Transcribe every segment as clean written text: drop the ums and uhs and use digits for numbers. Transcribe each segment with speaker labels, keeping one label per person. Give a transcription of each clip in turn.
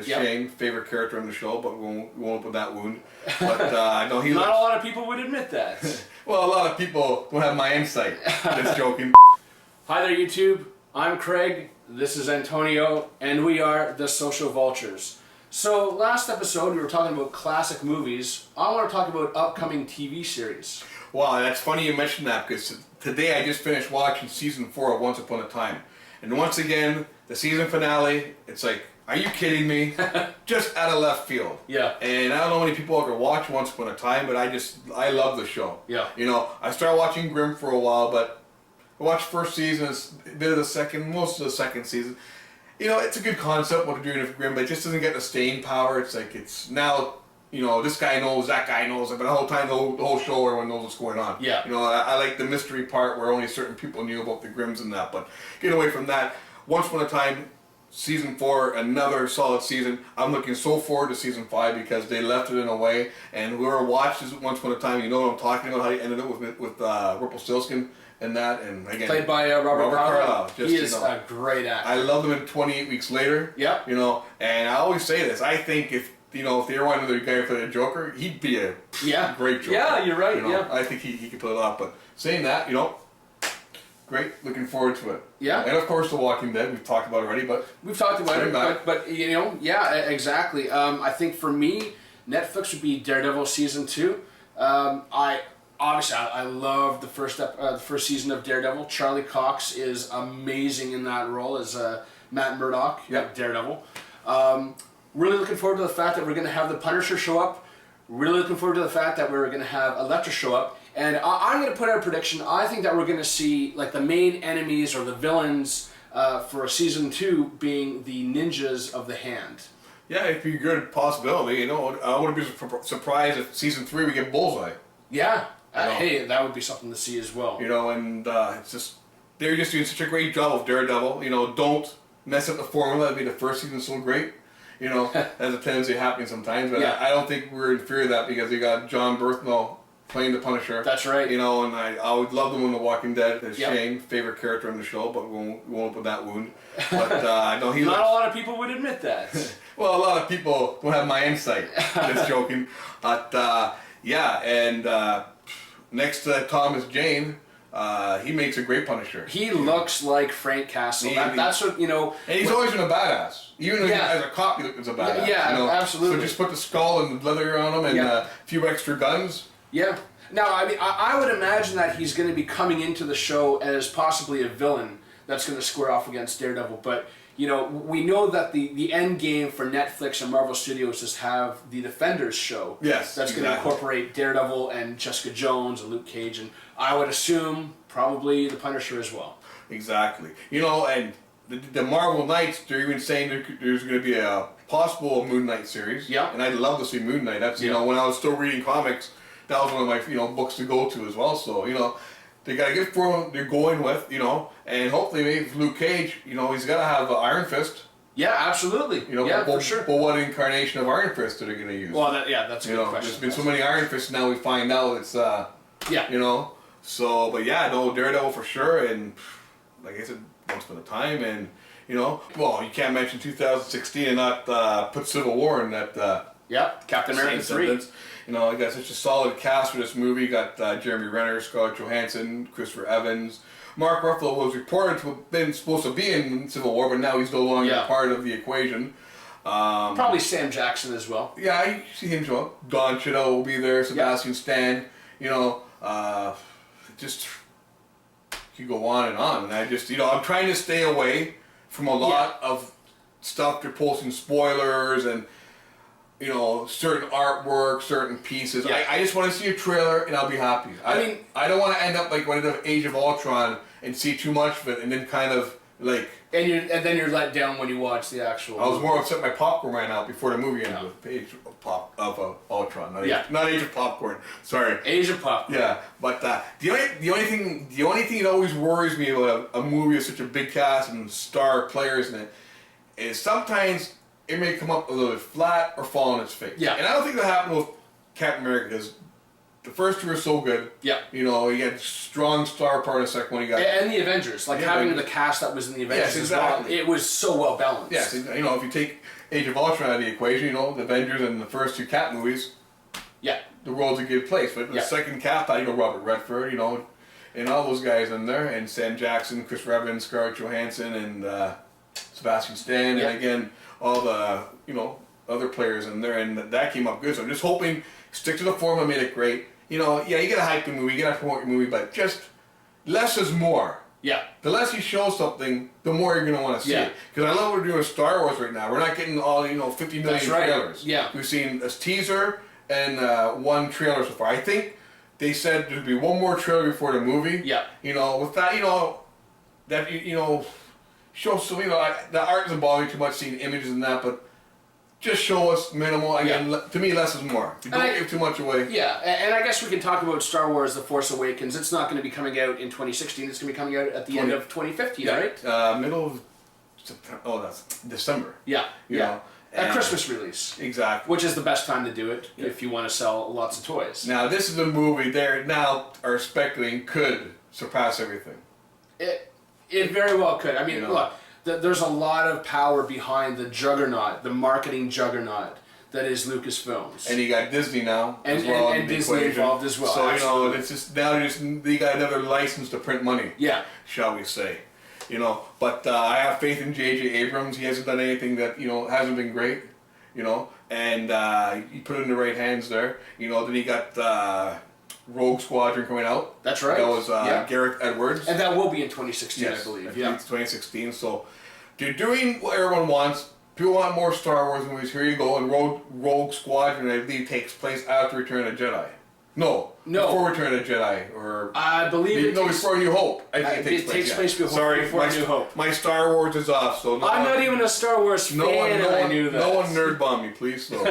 Speaker 1: That's Shane, favorite character on the show, but we won't open that wound. But I know he.
Speaker 2: Not a lot of people would admit that.
Speaker 1: Well, a lot of people don't have my insight. Just joking.
Speaker 2: Hi there, YouTube. I'm Craig. This is Antonio, and we are the Social Vultures. So last episode we were talking about classic movies. I want to talk about upcoming TV series.
Speaker 1: Wow, that's funny you mentioned that, because today I just finished watching season 4 of Once Upon a Time. And once again, the season finale, it's like, are you kidding me? Just out of left field.
Speaker 2: Yeah.
Speaker 1: And I don't know how many people ever watch Once Upon a Time, but I love the show.
Speaker 2: Yeah.
Speaker 1: You know, I started watching Grimm for a while, but I watched first season, a bit of the second, most of the second season. You know, it's a good concept what they're doing with Grimm, but it just doesn't get the staying power. It's like, it's now, you know, this guy knows, that guy knows, but the whole time, the whole show, everyone knows what's going on.
Speaker 2: Yeah.
Speaker 1: You know, I like the mystery part where only certain people knew about the Grimms and that, but get away from that. Once Upon a Time, season 4, another solid season. I'm looking so forward to season 5 because they left it in a way, and whoever watched this Once Upon a Time, you know what I'm talking about, how he ended up with Rumpelstiltskin and that, and again,
Speaker 2: Played by Robert Carlyle.
Speaker 1: Just,
Speaker 2: He is
Speaker 1: you know,
Speaker 2: a great actor.
Speaker 1: I love him in 28 Weeks Later.
Speaker 2: Yeah.
Speaker 1: You know, and I always say this, I think if they were wanted the guy to play the Joker, he'd be a great Joker.
Speaker 2: Yeah, you're right,
Speaker 1: you know,
Speaker 2: yeah.
Speaker 1: I think he could play a lot, but saying that, you know, great, looking forward to it.
Speaker 2: Yeah.
Speaker 1: And of course, The Walking Dead, we've talked about already, but...
Speaker 2: We've talked about it, but you know, yeah, exactly. I think for me, Netflix would be Daredevil season 2. I love the first season of Daredevil. Charlie Cox is amazing in that role as Matt Murdock, Daredevil. Really looking forward to the fact that we're going to have the Punisher show up. Really looking forward to the fact that we're going to have Elektra show up. And I'm going to put out a prediction. I think that we're going to see like the main enemies or the villains for season 2 being the ninjas of the hand. Yeah,
Speaker 1: it'd be a good possibility. You know, I wouldn't be surprised if season 3 we get Bullseye.
Speaker 2: Yeah. Hey, that would be something to see as well.
Speaker 1: You know, and it's just, they're just doing such a great job of Daredevil. You know, don't mess up the formula. I mean, the first season's so great. You know, has a tendency of happening sometimes. But I don't think we're in fear of that because you got John Berthnall playing the Punisher.
Speaker 2: That's right.
Speaker 1: You know, and I would love the one in The Walking Dead. It's Shane, favorite character on the show, but we won't open that wound. But I know
Speaker 2: Not a lot of people would admit that.
Speaker 1: Well, a lot of people don't have my insight. Just joking. But yeah, and next to Thomas Jane, he makes a great Punisher.
Speaker 2: He looks like Frank Castle. That's what, you know...
Speaker 1: And he's always been a badass. Even as a cop, he looks a badass.
Speaker 2: Yeah,
Speaker 1: you know?
Speaker 2: absolutely.
Speaker 1: So just put the skull and the leather on him and a few extra guns.
Speaker 2: Yeah. Now, I mean, I would imagine that he's going to be coming into the show as possibly a villain that's going to square off against Daredevil. But, you know, we know that the end game for Netflix and Marvel Studios is to have the Defenders show.
Speaker 1: Yes,
Speaker 2: that's going to incorporate Daredevil and Jessica Jones and Luke Cage, and I would assume probably the Punisher as well.
Speaker 1: Exactly. You know, and the Marvel Knights, they're even saying there's going to be a possible Moon Knight series.
Speaker 2: Yeah.
Speaker 1: And I'd love to see Moon Knight. That's, you know, when I was still reading comics, that was one of my, you know, books to go to as well. So, you know, they got a good formula they're going with, you know, and hopefully maybe Luke Cage, you know, he's got to have Iron Fist.
Speaker 2: Yeah, absolutely.
Speaker 1: You know,
Speaker 2: for sure.
Speaker 1: But what incarnation of Iron Fist are they going to use?
Speaker 2: Well, that's a good question.
Speaker 1: There's been so many Iron Fists now we find out it's, you know, so, but yeah, no, Daredevil for sure, and like I said, Once Upon a Time, and, you know, well, you can't mention 2016 and not put Civil War in that,
Speaker 2: Captain America 3.
Speaker 1: Sentence. You know, you got such a solid cast for this movie. You got Jeremy Renner, Scarlett Johansson, Christopher Evans. Mark Ruffalo was reported to have been supposed to be in Civil War, but now he's no longer part of the equation.
Speaker 2: Probably Sam Jackson as well.
Speaker 1: Yeah, I see him show up. Don Cheadle will be there, Sebastian Stan, you know, just you go on and on. And I just, you know, I'm trying to stay away from a lot of stuff. They're posting spoilers and, you know, certain artwork, certain pieces. I just want to see a trailer and I'll be happy. I mean, I don't want to end up like when I did Age of Ultron and see too much of it and then kind of like...
Speaker 2: And then you're let down when you watch the actual
Speaker 1: I was more upset my popcorn ran out before the movie ended with Age of Ultron. Not Age of Popcorn. Sorry.
Speaker 2: Age of Popcorn.
Speaker 1: Yeah, but the only thing that always worries me about a movie with such a big cast and star players in it is sometimes it may come up a little bit flat or fall on its face.
Speaker 2: Yeah.
Speaker 1: And I don't think that happened with Captain America because the first two were so good.
Speaker 2: Yeah.
Speaker 1: You know, he had strong star part in the second one. He got
Speaker 2: and the Avengers, like having the cast that was in the Avengers as well. It was so well balanced.
Speaker 1: Yes, you know, if you take Age of Ultron out of the equation, the Avengers and the first 2 Cap movies,
Speaker 2: Yeah.
Speaker 1: the world's a good place. But the second Cap, you go Robert Redford, and all those guys in there, and Sam Jackson, Chris Evans, Scarlett Johansson, and Sebastian Stan, and again, all the, other players in there, and that came up good. So I'm just hoping, stick to the formula, made it great. You gotta hype the movie, you gotta promote your movie, but just less is more.
Speaker 2: Yeah.
Speaker 1: The less you show something, the more you're going to want to see it. Because I love what we're doing with Star Wars right now. We're not getting all, 50 million trailers.
Speaker 2: Yeah.
Speaker 1: We've seen a teaser and 1 trailer so far. I think they said there'd be 1 more trailer before the movie.
Speaker 2: Yeah.
Speaker 1: With that, that, show some, the art doesn't bother me too much seeing images and that, but just show us minimal. Again, to me, less is more. You don't give too much away.
Speaker 2: Yeah, and I guess we can talk about Star Wars: The Force Awakens. It's not going to be coming out in 2016. It's going to be coming out at the end of 2015, right?
Speaker 1: Middle of September. Oh, that's December.
Speaker 2: Yeah,
Speaker 1: a
Speaker 2: Christmas release.
Speaker 1: Exactly.
Speaker 2: Which is the best time to do it if you want to sell lots of toys.
Speaker 1: Now, this is a movie they now are speculating could surpass everything.
Speaker 2: It very well could. I mean, look. There's a lot of power behind the juggernaut, the marketing juggernaut that is Lucasfilms.
Speaker 1: And you got Disney now,
Speaker 2: and Disney involved as well.
Speaker 1: So it's just now you got another license to print money.
Speaker 2: Yeah,
Speaker 1: shall we say? But I have faith in J.J. Abrams. He hasn't done anything that hasn't been great. And you put it in the right hands there. Then he got Rogue Squadron coming out.
Speaker 2: That's right.
Speaker 1: That was Gareth Edwards.
Speaker 2: And that will be in 2016,
Speaker 1: yes,
Speaker 2: I believe.
Speaker 1: Yeah, it's 2016. So they're doing what everyone wants. People want more Star Wars movies. Here you go. And Rogue Squadron, I believe, takes place after Return of the Jedi. No. Before Return of the Jedi, or
Speaker 2: I believe
Speaker 1: before New Hope. I think
Speaker 2: it takes place before New Hope.
Speaker 1: My Star Wars is off, so
Speaker 2: I'm not even a Star Wars fan. I knew that.
Speaker 1: No one nerd bomb me, please. So,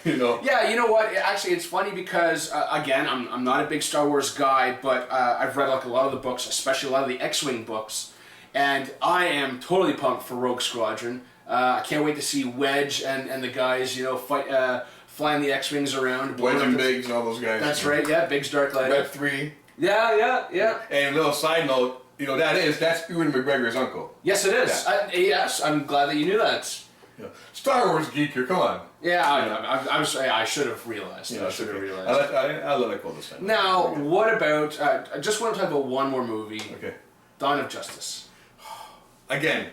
Speaker 2: Yeah, you know what? Actually, it's funny because again, I'm not a big Star Wars guy, but I've read like a lot of the books, especially a lot of the X-wing books, and I am totally pumped for Rogue Squadron. I can't wait to see Wedge and the guys, fight. Flying the X-wings around.
Speaker 1: Wedge and Biggs and all those guys.
Speaker 2: That's right, yeah. Biggs Dark Light.
Speaker 1: Red 3.
Speaker 2: Yeah.
Speaker 1: And a little side note, that's Ewan McGregor's uncle.
Speaker 2: Yes, it is. Yeah. Yes, I'm glad that you knew that.
Speaker 1: Yeah. Star Wars geeker, come on.
Speaker 2: Yeah, I should have realized. I should have realized.
Speaker 1: I'll let it go this time.
Speaker 2: Now, what about, I just want to talk about one more movie.
Speaker 1: Okay.
Speaker 2: Dawn of Justice.
Speaker 1: Again.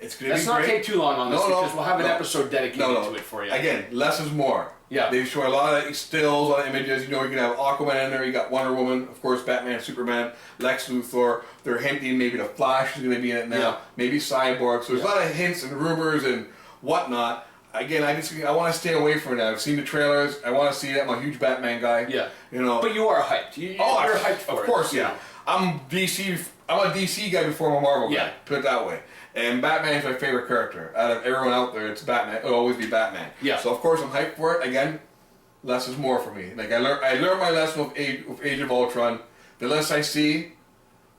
Speaker 1: It's going to
Speaker 2: Let's
Speaker 1: be
Speaker 2: not
Speaker 1: great.
Speaker 2: take too long on this because we'll have an episode dedicated to it for you.
Speaker 1: Again, less is more.
Speaker 2: Yeah.
Speaker 1: They show a lot of stills, a lot of images. You're going to have Aquaman in there. You got Wonder Woman, of course, Batman, Superman, Lex Luthor. They're hinting maybe the Flash is going to be in it now. Yeah. Maybe Cyborg. So there's a lot of hints and rumors and whatnot. Again, I want to stay away from it. I've seen the trailers. I want to see it. I'm a huge Batman guy.
Speaker 2: Yeah. But you are hyped. You're hyped for it.
Speaker 1: Of course, yeah. I'm a DC guy before I'm a Marvel guy. Put it that way. And Batman is my favorite character. Out of everyone out there, it's Batman. It'll always be Batman.
Speaker 2: Yeah.
Speaker 1: So of course I'm hyped for it. Again, less is more for me. Like I learned my lesson with Age of Ultron. The less I see,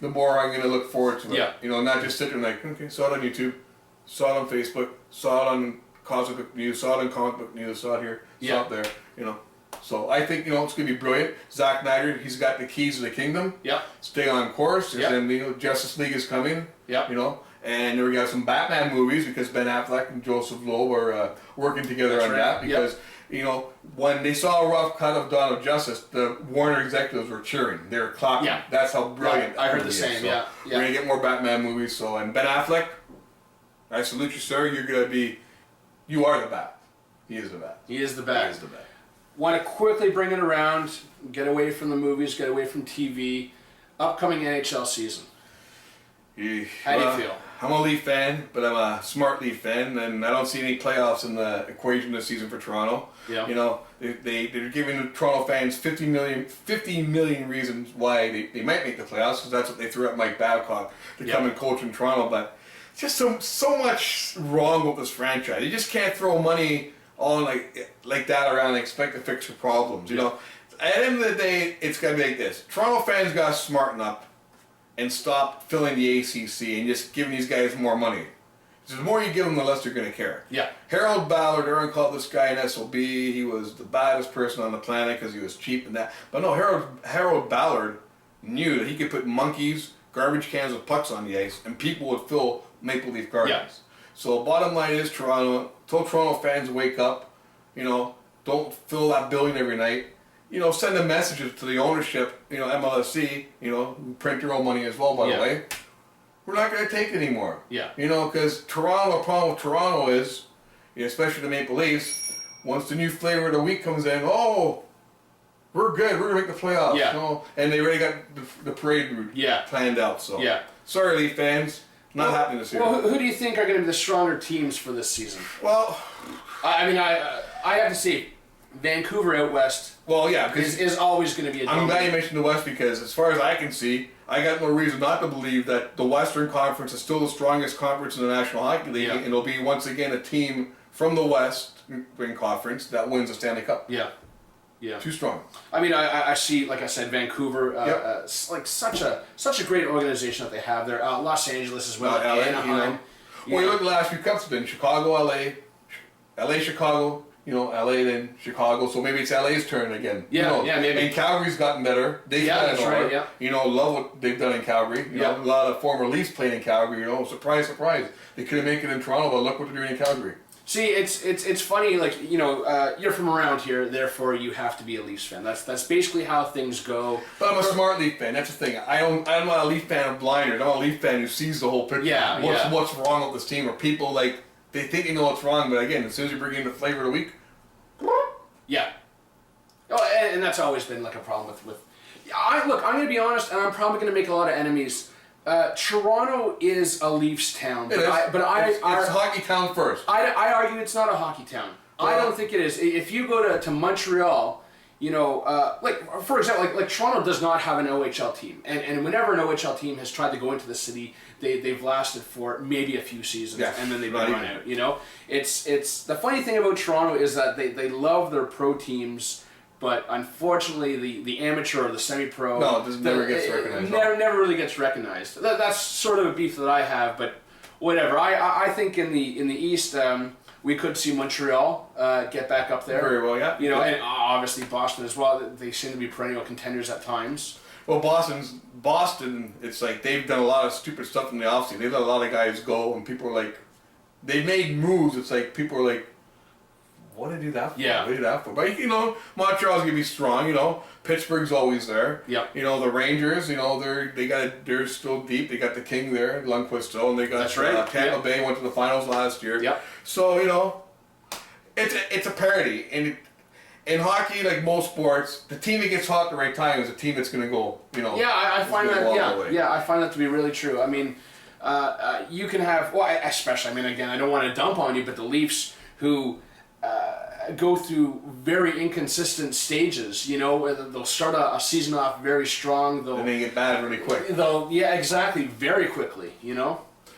Speaker 1: the more I'm gonna look forward to it.
Speaker 2: Yeah.
Speaker 1: Not just sit there and okay, saw it on YouTube, saw it on Facebook, saw it on Cosmic Book News, saw it on Comic Book News, saw it here, saw it there. So I think it's gonna be brilliant. Zack Snyder, he's got the keys to the kingdom.
Speaker 2: Yeah.
Speaker 1: Stay on course.
Speaker 2: Yeah.
Speaker 1: And then Justice League is coming.
Speaker 2: Yeah.
Speaker 1: And we got some Batman movies because Ben Affleck and Joseph Loeb are working together on that because, when they saw a rough cut of Dawn of Justice, the Warner executives were cheering. They were clapping.
Speaker 2: Yeah.
Speaker 1: That's how brilliant
Speaker 2: I heard the same,
Speaker 1: so
Speaker 2: yeah.
Speaker 1: We're going to get more Batman movies. So, and Ben Affleck, I salute you, sir. You are the Bat. He is the Bat.
Speaker 2: He is the Bat.
Speaker 1: He is the Bat.
Speaker 2: Want to quickly bring it around, get away from the movies, get away from TV. Upcoming NHL season. How do you feel?
Speaker 1: I'm a Leaf fan, but I'm a smart Leaf fan, and I don't see any playoffs in the equation this season for Toronto.
Speaker 2: Yeah.
Speaker 1: They're giving the Toronto fans 50 million reasons why they might make the playoffs, because that's what they threw at Mike Babcock to come and coach in Toronto. But just so much wrong with this franchise. You just can't throw money on like that around and expect to fix your problems. At the end of the day, it's got to be like this. Toronto fans got to smarten up and stop filling the ACC and just giving these guys more money. So the more you give them, the less they're going to care.
Speaker 2: Yeah.
Speaker 1: Harold Ballard, everyone called this guy an SOB. He was the baddest person on the planet because he was cheap and that. But no, Harold Ballard knew that he could put monkeys, garbage cans with pucks on the ice, and people would fill Maple Leaf Gardens. So bottom line is Toronto. Till Toronto fans wake up, don't fill that building every night. Send the messages to the ownership. MLSC. Who print their own money as well, by the way. We're not going to take it anymore.
Speaker 2: Yeah.
Speaker 1: Because Toronto. The problem with Toronto is, especially the Maple Leafs, once the new flavor of the week comes in, we're good. We're going to make the playoffs.
Speaker 2: Yeah.
Speaker 1: And they already got the parade route planned out. So sorry, Leaf fans. Not happening this year.
Speaker 2: Well, who do you think are going to be the stronger teams for this season?
Speaker 1: Well,
Speaker 2: I have to say, Vancouver out west.
Speaker 1: Well, yeah, because
Speaker 2: is always going to be.
Speaker 1: I'm glad you mentioned the West because, as far as I can see, I got no reason not to believe that the Western Conference is still the strongest conference in the National Hockey League, and it'll be once again a team from the Western Conference that wins the Stanley Cup.
Speaker 2: Yeah. Yeah.
Speaker 1: Too strong.
Speaker 2: I see, like I said, Vancouver, like such a great organization that they have there. Los Angeles as well,
Speaker 1: LA,
Speaker 2: Anaheim.
Speaker 1: Well, you look at the last few cups have been Chicago, LA, Chicago. LA then Chicago. So maybe it's LA's turn again.
Speaker 2: Yeah, maybe.
Speaker 1: And Calgary's gotten better. They've gotten better.
Speaker 2: Yeah.
Speaker 1: Love what they've done in Calgary. A lot of former Leafs played in Calgary. Surprise, surprise. They couldn't make it in Toronto, but look what they're doing in Calgary.
Speaker 2: See, it's funny, like, you're from around here, therefore you have to be a Leafs fan. That's basically how things go.
Speaker 1: But I'm a smart Leaf fan, that's the thing. I'm not a Leaf fan of blinders. I'm a Leaf fan who sees the whole picture. What's wrong with this team, or people, they think they know what's wrong, but again, as soon as you bring in the flavor of the week...
Speaker 2: Yeah. Oh, and that's always been, like, a problem with... I'm going to be honest, and I'm probably going to make a lot of enemies. Toronto is a Leafs town, but it's
Speaker 1: hockey town first.
Speaker 2: I argue it's not a hockey town. I don't think it is. If you go to Montreal, like for example, like Toronto does not have an OHL team, and whenever an OHL team has tried to go into the city, they've lasted for maybe a few seasons, and then they've been run out. It's the funny thing about Toronto is that they love their pro teams. But unfortunately, the amateur or the semi-pro
Speaker 1: never gets recognized.
Speaker 2: Never really gets recognized. That's sort of a beef that I have. But whatever. I think in the East we could see Montreal get back up there.
Speaker 1: Very well, yeah.
Speaker 2: And obviously Boston as well. They seem to be perennial contenders at times.
Speaker 1: Well, Boston. It's like they've done a lot of stupid stuff in the offseason. They let a lot of guys go, and people are like, they made moves. It's like people are like, what did they do that for?
Speaker 2: Yeah.
Speaker 1: What did they do that for? But, Montreal's going to be strong, Pittsburgh's always there.
Speaker 2: Yep.
Speaker 1: The Rangers, they're still deep. They got the king there, Lundqvist still, and they got Tampa Bay went to the finals last year.
Speaker 2: Yep.
Speaker 1: So, it's a parity. And in hockey, like most sports, the team that gets hot at the right time is a team that's going to go,
Speaker 2: Yeah, I find that, I find that to be really true. I mean, you can have, again, I don't want to dump on you, but the Leafs who... go through very inconsistent stages, where they'll start a season off very strong,
Speaker 1: and they get bad really quick.
Speaker 2: Exactly, very quickly,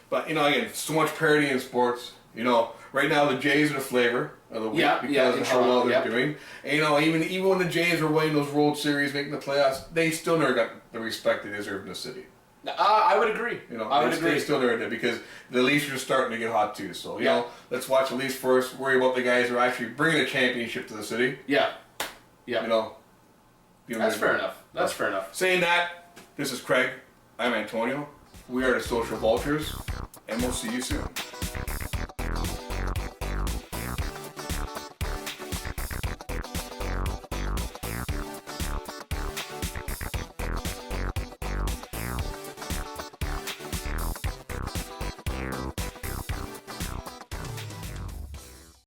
Speaker 1: But, again, so much parity in sports, right now the Jays are the flavor of the week because of how well they're doing. And, even when the Jays were winning those World Series, making the playoffs, they still never got the respect they deserve in the city.
Speaker 2: I would agree.
Speaker 1: They still never did because the Leafs are starting to get hot too. So let's watch the Leafs first. Worry about the guys who are actually bringing a championship to the city.
Speaker 2: Yeah.
Speaker 1: That's
Speaker 2: fair enough. That's fair enough.
Speaker 1: Saying that, this is Craig. I'm Antonio. We are the Social Vultures, and we'll see you soon.